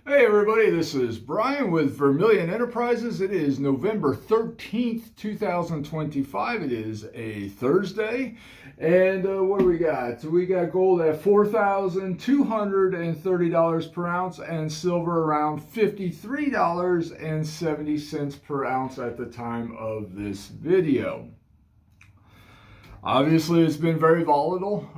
Hey everybody, this is Brian with Vermillion Enterprises. It is November 13th, 2025. It is a Thursday. And what do we got? So we got gold at $4,230 per ounce and silver around $53.70 per ounce at the time of this video. Obviously, it's been very volatile.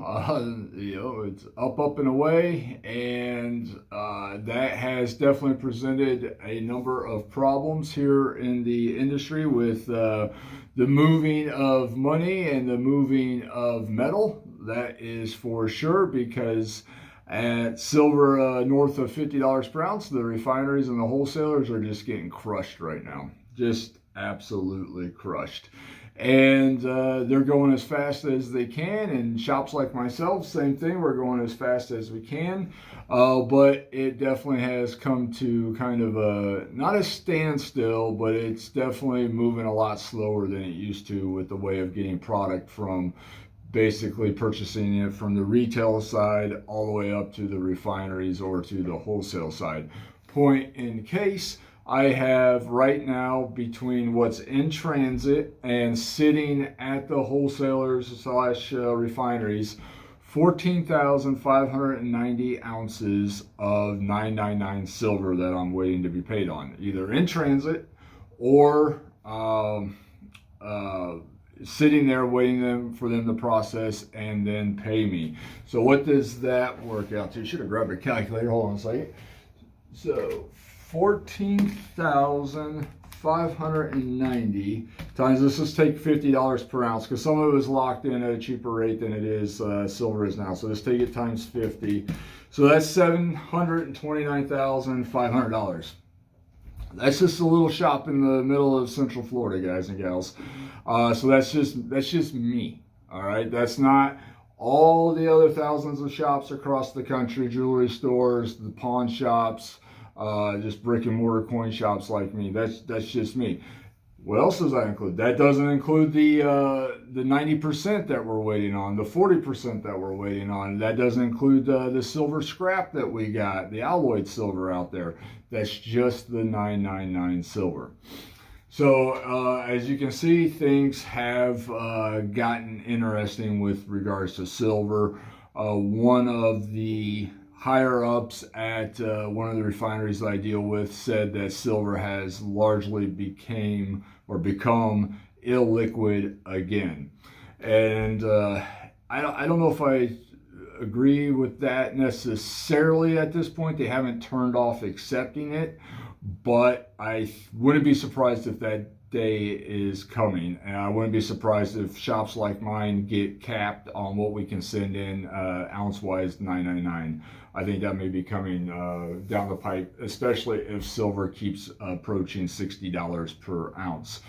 It's up and away, and that has definitely presented a number of problems here in the industry with the moving of money and the moving of metal. That is for sure, because at silver north of $50 per ounce, the refineries and the wholesalers are just getting crushed right now. Just absolutely crushed. And they're going as fast as they can, and shops like myself, same thing, we're going as fast as we can, but it definitely has come to kind of a, not a standstill, but it's definitely moving a lot slower than it used to with the way of getting product from basically purchasing it from the retail side all the way up to the refineries or to the wholesale side. Point in case, I have right now, between what's in transit and sitting at the wholesalers slash refineries, 14,590 ounces of 999 silver that I'm waiting to be paid on, either in transit or sitting there waiting for them to process and then pay me. So what does that work out to? Should have grabbed a calculator. Hold on a second. So 14,590 times, let's just take $50 per ounce, because some of it was locked in at a cheaper rate than it is silver is now. So let's take it times 50. So that's $729,500. That's just a little shop in the middle of Central Florida, guys and gals. So that's just me. All right, that's not all the other thousands of shops across the country, jewelry stores, the pawn shops, just brick and mortar coin shops like me. That's just me. What else does that include? That doesn't include the 90% that we're waiting on, the 40% that we're waiting on. That doesn't include the silver scrap that we got, the alloyed silver out there. That's just the 999 silver. So as you can see, things have gotten interesting with regards to silver. One of the higher ups at one of the refineries that I deal with said that silver has largely become illiquid again. And I don't know if I agree with that necessarily at this point. They haven't turned off accepting it, but I wouldn't be surprised if that day is coming, and I wouldn't be surprised if shops like mine get capped on what we can send in ounce-wise 999. I think that may be coming down the pipe, especially if silver keeps approaching $60 per ounce.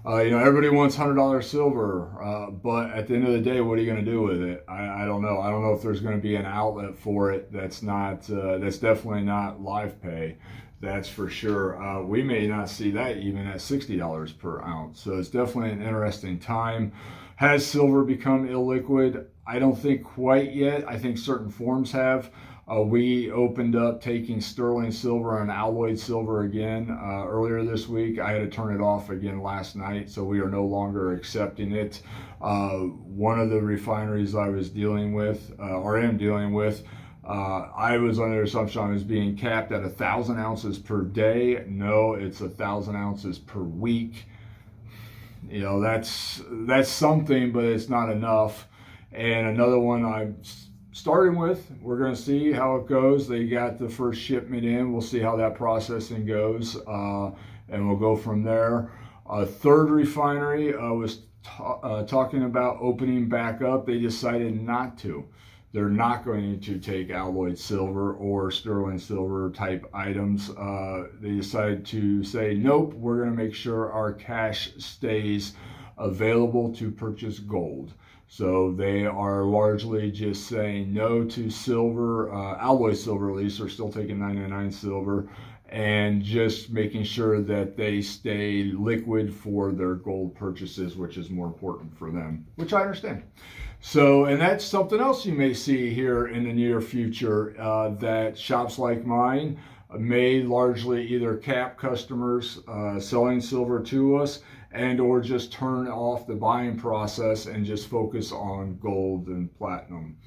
Everybody wants $100 silver, but at the end of the day, what are you going to do with it? I don't know. I don't know if there's going to be an outlet for it that's definitely not live pay. That's for sure. We may not see that even at $60 per ounce. So it's definitely an interesting time. Has silver become illiquid? I don't think quite yet. I think certain forms have. We opened up taking sterling silver and alloyed silver again earlier this week. I had to turn it off again last night, so we are no longer accepting it. One of the refineries I was dealing with, or am dealing with, I was under the assumption I was being capped at 1,000 ounces per day. No, it's 1,000 ounces per week. That's something, but it's not enough. And another one I'm starting with, we're going to see how it goes. They got the first shipment in. We'll see how that processing goes, and we'll go from there. A third refinery was talking about opening back up. They decided not to. They're not going to take alloyed silver or sterling silver type items. They decided to say, nope, we're going to make sure our cash stays available to purchase gold. So they are largely just saying no to silver, alloy silver at least. They're still taking 999 silver, and just making sure that they stay liquid for their gold purchases, which is more important for them, which I understand. So, and that's something else you may see here in the near future, that shops like mine may largely either cap customers selling silver to us and or just turn off the buying process and just focus on gold and platinum.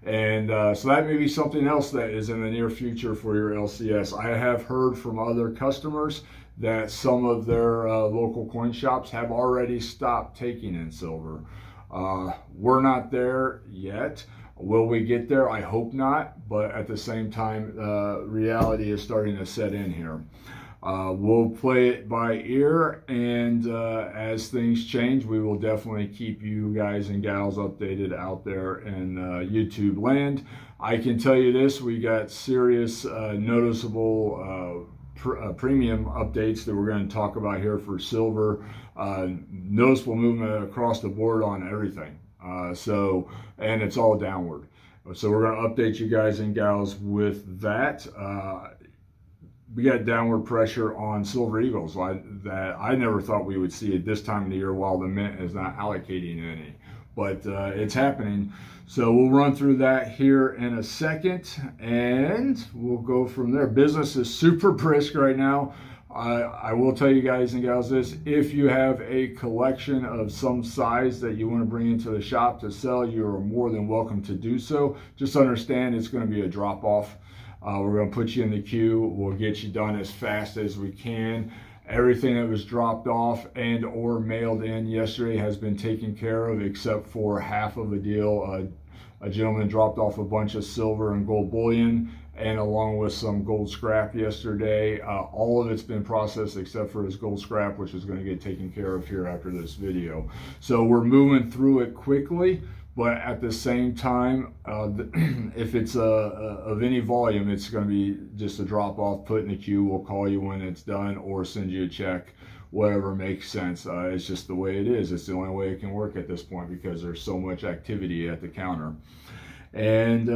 And so that may be something else that is in the near future for your LCS. I have heard from other customers that some of their local coin shops have already stopped taking in silver. We're not there yet. Will we get there? I hope not, but at the same time, reality is starting to set in here. We'll play it by ear, and as things change, we will definitely keep you guys and gals updated out there in YouTube land. I can tell you this, we got serious noticeable premium updates that we're going to talk about here for silver. Noticeable movement across the board on everything. And it's all downward. So we're going to update you guys and gals with that. We got downward pressure on Silver Eagles that I never thought we would see at this time of the year while the Mint is not allocating any. But it's happening. So we'll run through that here in a second, and we'll go from there. Business is super brisk right now. I will tell you guys and gals this, if you have a collection of some size that you want to bring into the shop to sell, you are more than welcome to do so. Just understand it's going to be a drop off. We're going to put you in the queue. We'll get you done as fast as we can. Everything that was dropped off and or mailed in yesterday has been taken care of except for half of a deal. A gentleman dropped off a bunch of silver and gold bullion and along with some gold scrap yesterday. All of it's been processed except for his gold scrap, which is going to get taken care of here after this video. So we're moving through it quickly, but at the same time, if it's of any volume, it's going to be just a drop off, put in the queue. We'll call you when it's done or send you a check, whatever makes sense. It's just the way it is. It's the only way it can work at this point because there's so much activity at the counter. And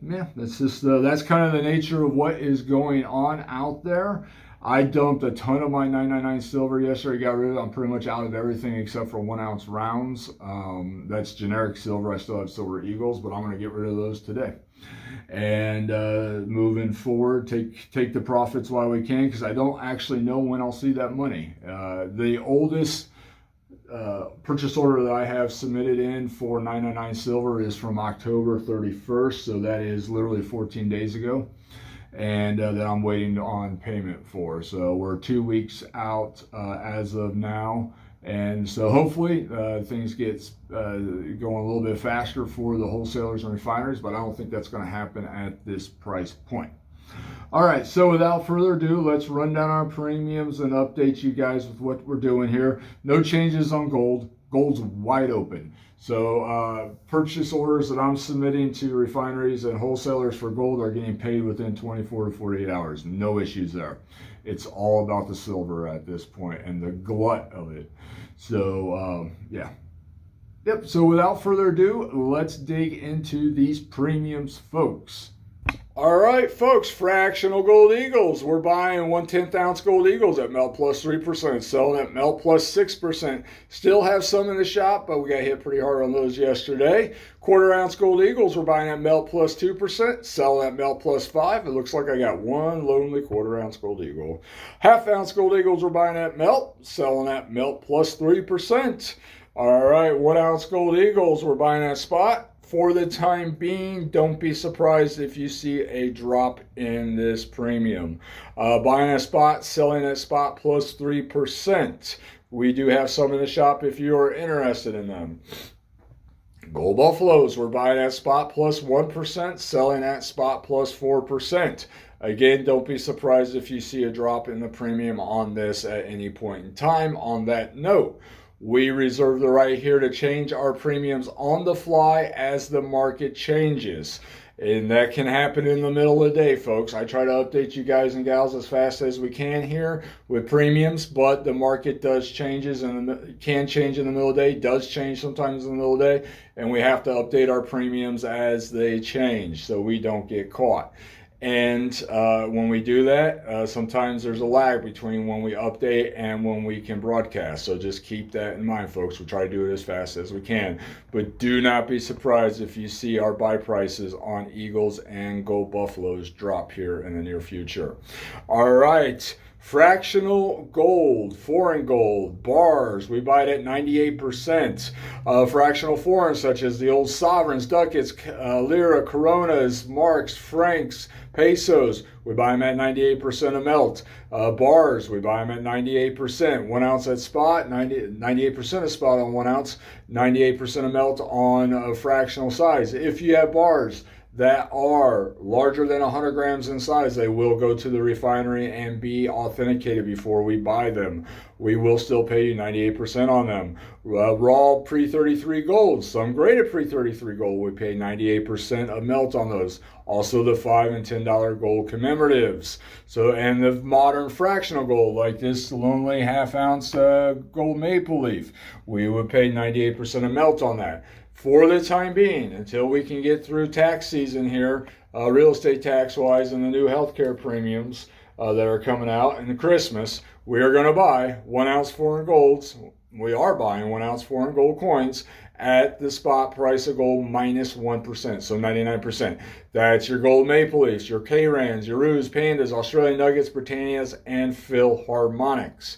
yeah, that's kind of the nature of what is going on out there. I dumped a ton of my 999 silver yesterday. Got rid of it. I'm pretty much out of everything except for 1 ounce rounds. That's generic silver. I still have Silver Eagles, but I'm going to get rid of those today. And moving forward, take the profits while we can, because I don't actually know when I'll see that money. The oldest purchase order that I have submitted in for 999 silver is from October 31st, so that is literally 14 days ago, and that I'm waiting on payment for. So we're 2 weeks out as of now, and so hopefully things get going a little bit faster for the wholesalers and refineries, but I don't think that's going to happen at this price point. All right, so without further ado, let's run down our premiums and update you guys with what we're doing here. No changes on gold. Gold's wide open. So purchase orders that I'm submitting to refineries and wholesalers for gold are getting paid within 24 to 48 hours. No issues there. It's all about the silver at this point and the glut of it. So yeah. Yep, so without further ado, let's dig into these premiums, folks. All right, folks, fractional gold eagles. We're buying 1/10 ounce gold eagles at melt plus 3%, selling at melt plus 6%. Still have some in the shop, but we got hit pretty hard on those yesterday. 1/4 ounce gold eagles, we're buying at melt plus 2%, selling at melt plus 5%. It looks like I got one lonely 1/4 ounce gold eagle. 1/2 ounce gold eagles, we're buying at melt, selling at melt plus 3%. All right, 1 ounce gold eagles, we're buying at spot. For the time being, don't be surprised if you see a drop in this premium. Buying at spot, selling at spot plus 3%. We do have some in the shop if you are interested in them. Gold buffaloes, we're buying at spot plus 1%, selling at spot plus 4%. Again, don't be surprised if you see a drop in the premium on this at any point in time. On that note, we reserve the right here to change our premiums on the fly as the market changes. And that can happen in the middle of the day, folks. I try to update you guys and gals as fast as we can here with premiums, but the market does changes and can change in the middle of the day, does change sometimes in the middle of the day, and we have to update our premiums as they change so we don't get caught. And when we do that, sometimes there's a lag between when we update and when we can broadcast. So just keep that in mind, folks. We'll try to do it as fast as we can. But do not be surprised if you see our buy prices on Eagles and Gold Buffaloes drop here in the near future. All right. Fractional gold, foreign gold, bars, we buy it at 98%. Fractional foreign, such as the old sovereigns, ducats, lira, coronas, marks, francs, pesos, we buy them at 98% of melt. Bars, we buy them at 98%. 1 ounce at spot, 98% of spot on 1 ounce, 98% of melt on fractional size. If you have bars that are larger than 100 grams in size, they will go to the refinery and be authenticated before we buy them. We will still pay you 98% on them. Raw pre-33 gold, some graded pre-33 gold, we pay 98% of melt on those. Also the $5 and $10 gold commemoratives. So, and the modern fractional gold, like this lonely half-ounce gold maple leaf, we would pay 98% of melt on that. For the time being, until we can get through tax season here, real estate tax-wise, and the new healthcare premiums that are coming out, and Christmas, we are going to buy 1 ounce foreign golds. We are buying 1 ounce foreign gold coins at the spot price of gold minus 1%, so 99%. That's your gold maple leafs, your K-Rans, your Roos, Pandas, Australian Nuggets, Britannias, and Philharmonics.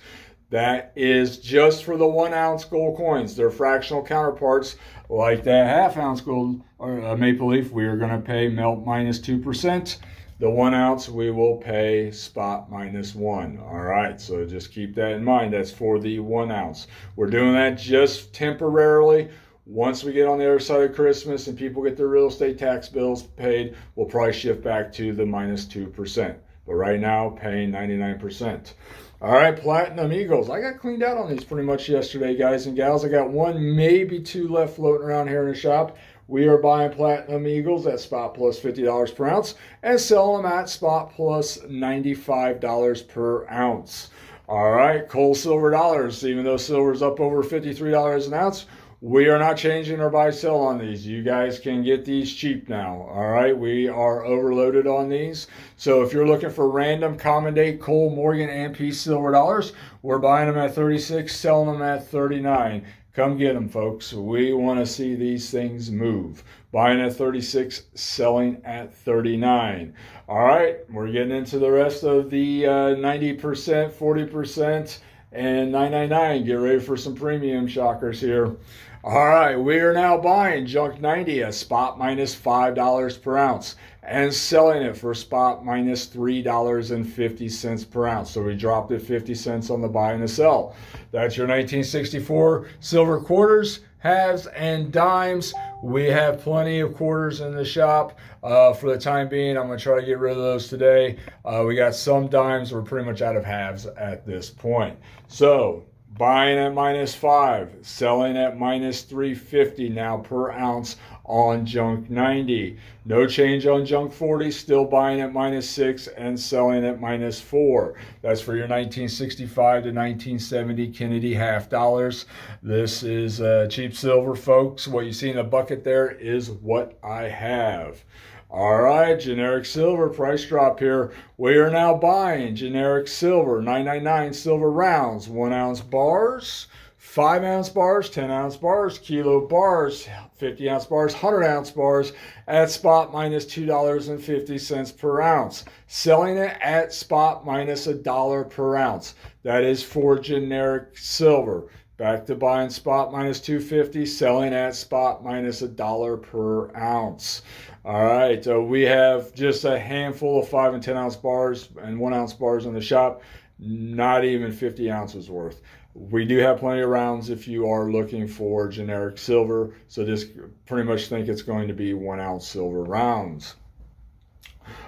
That is just for the 1 ounce gold coins. Their fractional counterparts, like that half ounce gold or maple leaf, we are going to pay melt minus 2%. The 1 ounce, we will pay spot minus 1. All right, so just keep that in mind. That's for the 1 ounce. We're doing that just temporarily. Once we get on the other side of Christmas and people get their real estate tax bills paid, we'll probably shift back to the minus 2%. But right now, paying 99%. All right, Platinum Eagles. I got cleaned out on these pretty much yesterday, guys and gals. I got 1, maybe 2 left floating around here in the shop. We are buying Platinum Eagles at spot plus $50 per ounce and selling them at spot plus $95 per ounce. All right, coal silver dollars. Even though silver's up over $53 an ounce, we are not changing our buy sell on these. You guys can get these cheap now. All right, we are overloaded on these. So if you're looking for random common date coal, Morgan, and Peace silver dollars, we're buying them at 36, selling them at 39. Come get them, folks. We want to see these things move. Buying at 36, selling at 39. All right, we're getting into the rest of the 90%, 40%, and 999. Get ready for some premium shockers here. All right, we are now buying Junk 90 at spot minus $5 per ounce and selling it for spot minus $3.50 per ounce. So we dropped it 50 cents on the buy and the sell. That's your 1964 silver quarters, halves, and dimes. We have plenty of quarters in the shop. For the time being, I'm going to try to get rid of those today. We got some dimes. We're pretty much out of halves at this point. So buying at minus 5, selling at minus 350 now per ounce on Junk 90. No change on Junk 40, still buying at minus 6 and selling at minus 4. That's for your 1965 to 1970 Kennedy half dollars. This is cheap silver, folks. What you see in the bucket there is what I have. All right, generic silver price drop here. We are now buying generic silver, 999 silver rounds, 1 ounce bars, 5 ounce bars, 10 ounce bars, kilo bars, 50 ounce bars, 100 ounce bars at spot minus $2.50 per ounce. Selling it at spot minus $1 per ounce. That is for generic silver. Back to buying spot minus $2.50, selling at spot minus $1 per ounce. All right, we have just a handful of 5 and 10 ounce bars and 1 ounce bars in the shop, not even 50 ounces worth. We do have plenty of rounds if you are looking for generic silver, so just pretty much think it's going to be 1 ounce silver rounds.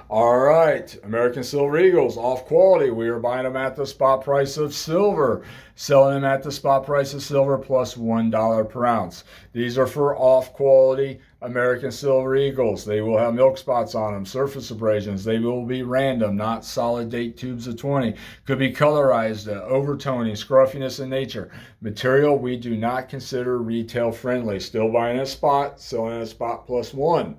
All right, American Silver Eagles, off quality. We are buying them at the spot price of silver, selling them at the spot price of silver plus $1 per ounce. These are for off quality American Silver Eagles. They will have milk spots on them, surface abrasions. They will be random, not solid date tubes of 20. Could be colorized, overtoning, scruffiness in nature. Material we do not consider retail friendly. Still buying a spot, selling at a spot plus 1.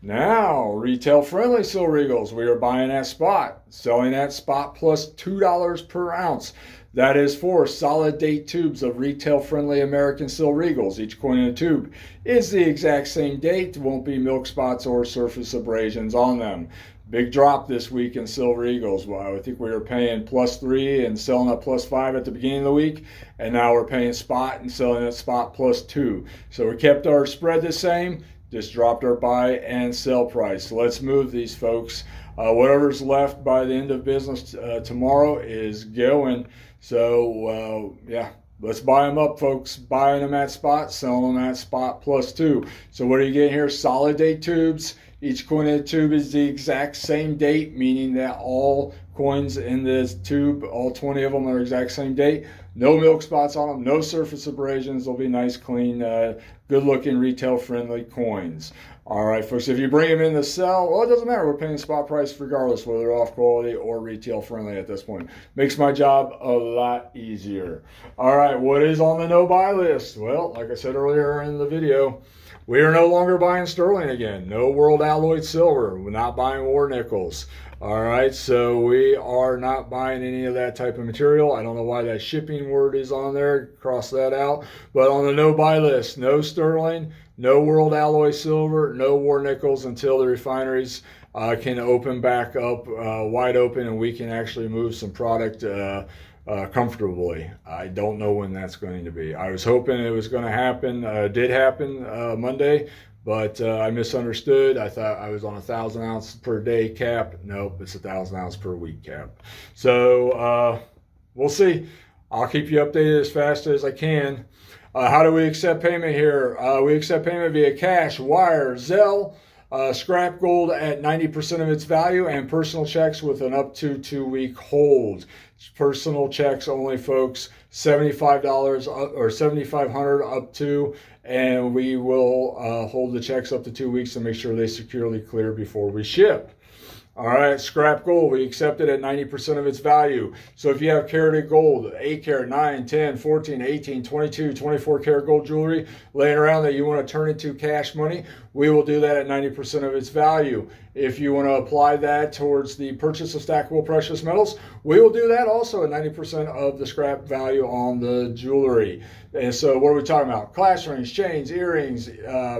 Now, retail friendly silver eagles, we are buying at spot, selling at spot plus $2 per ounce. That is for solid date tubes of retail friendly American silver eagles. Each coin in a tube is the exact same date. Won't be milk spots or surface abrasions on them. Big drop this week in silver eagles. Well, I think we were paying +3 and selling at +5 at the beginning of the week, and now we're paying spot and selling at spot +2. So we kept our spread the same, just dropped our buy and sell price. Let's move these, folks. Whatever's left by the end of business tomorrow is going. So yeah, let's buy them up, folks. Buying them at spot, selling them at spot +2. So what are you getting here? Solid date tubes. Each coin in the tube is the exact same date, meaning that all coins in this tube, all 20 of them are the exact same date. No milk spots on them, no surface abrasions. They'll be nice, clean, good-looking, retail-friendly coins. All right, folks, if you bring them in to sell, well, it doesn't matter. We're paying spot price regardless, whether they're off quality or retail friendly at this point. Makes my job a lot easier. All right, what is on the no-buy list? Well, like I said earlier in the video, we are no longer buying sterling again. No world alloyed silver. We're not buying war nickels. All right, so we are not buying any of that type of material. I don't know why that shipping word is on there. Cross that out. But on the no-buy list, no sterling, no world alloy silver, no war nickels until the refineries can open back up wide open and we can actually move some product comfortably. I don't know when that's going to be. I was hoping it was going to happen. Did happen Monday, but I misunderstood. I thought I was on 1,000 ounce per day cap. Nope, it's 1,000 ounce per week cap. So we'll see. I'll keep you updated as fast as I can. How do we accept payment here? We accept payment via cash, wire, Zelle, scrap gold at 90% of its value, and personal checks with an up to 2-week hold. Personal checks only, folks. $75 or $7,500 up to, and we will hold the checks up to 2 weeks to make sure they securely clear before we ship. All right, scrap gold, we accept it at 90% of its value. So if you have carated gold, 8 karat, 9, 10, 14, 18, 22, 24 karat gold jewelry laying around that you want to turn into cash money, we will do that at 90% of its value. If you want to apply that towards the purchase of stackable precious metals, we will do that also at 90% of the scrap value on the jewelry. And so what are we talking about? Class rings, chains, earrings,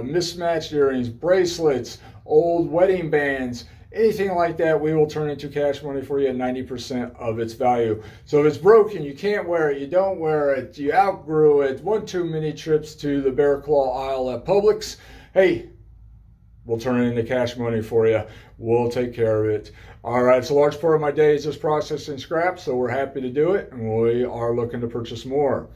mismatched earrings, bracelets, old wedding bands, anything like that, we will turn into cash money for you at 90% of its value. So if it's broken, you can't wear it, you don't wear it, you outgrew it, one too many trips to the Bear Claw aisle at Publix, hey, we'll turn it into cash money for you. We'll take care of it. All right, it's a large part of my day is just processing scrap, so we're happy to do it, and we are looking to purchase more.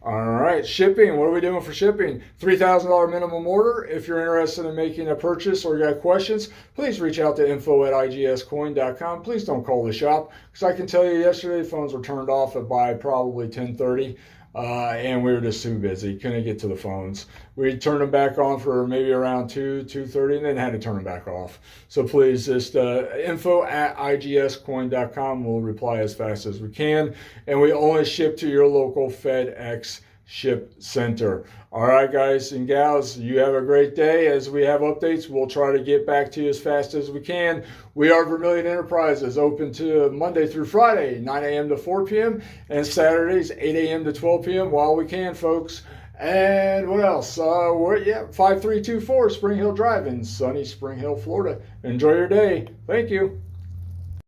All right, shipping. What are we doing for shipping? $3,000 minimum order. If you're interested in making a purchase or you got questions, please reach out to info@igscoin.com. Please don't call the shop, because I can tell you yesterday the phones were turned off by probably 10:30. And we were just too busy, couldn't get to the phones. We turned them back on for maybe around 2:30, and then had to turn them back off. So please just info@igscoin.com. We'll reply as fast as we can, and we only ship to your local FedEx ship center. All right, guys and gals, you have a great day. As we have updates, we'll try to get back to you as fast as we can. We are Vermillion Enterprises, open to Monday through Friday, 9 a.m. to 4 p.m., and Saturdays, 8 a.m. to 12 p.m. while we can, folks. And what else? We're 5324 Spring Hill Drive in sunny Spring Hill, Florida. Enjoy your day. Thank you.